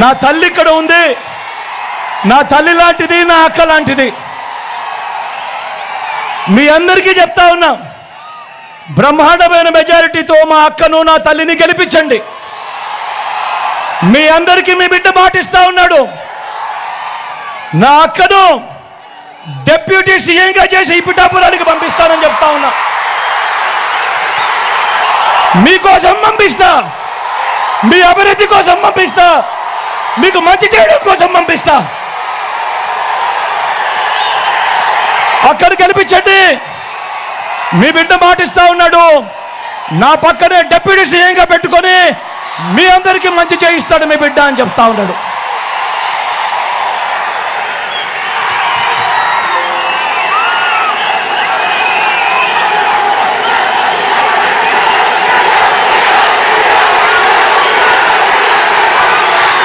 నా తల్లి ఇక్కడ ఉంది. నా తల్లి లాంటిది, నా అక్క లాంటిది. మీ అందరికీ చెప్తా ఉన్నా, బ్రహ్మాండమైన మెజారిటీతో మా అక్కను, నా తల్లిని గెలిపించండి. మీ అందరికీ మీ బిడ్డ మాటిస్తా ఉన్నాడు. నా అక్కను డిప్యూటీ సీఎంగా చేసి ఈ పిఠాపురానికి పంపిస్తానని చెప్తా ఉన్నా. మీకోసం పంపిస్తా, మీ అభివృద్ధి కోసం పంపిస్తా, మీకు మంచి చేయడం కోసం పంపిస్తా. అక్కడ గెలిపించండి. మీ బిడ్డ మాటిస్తా ఉన్నాడు, నా పక్కనే డిప్యూటీ సీఎంగా పెట్టుకొని మీ అందరికీ మంచి చేయిస్తాడు మీ బిడ్డ అని చెప్తా ఉన్నాడు.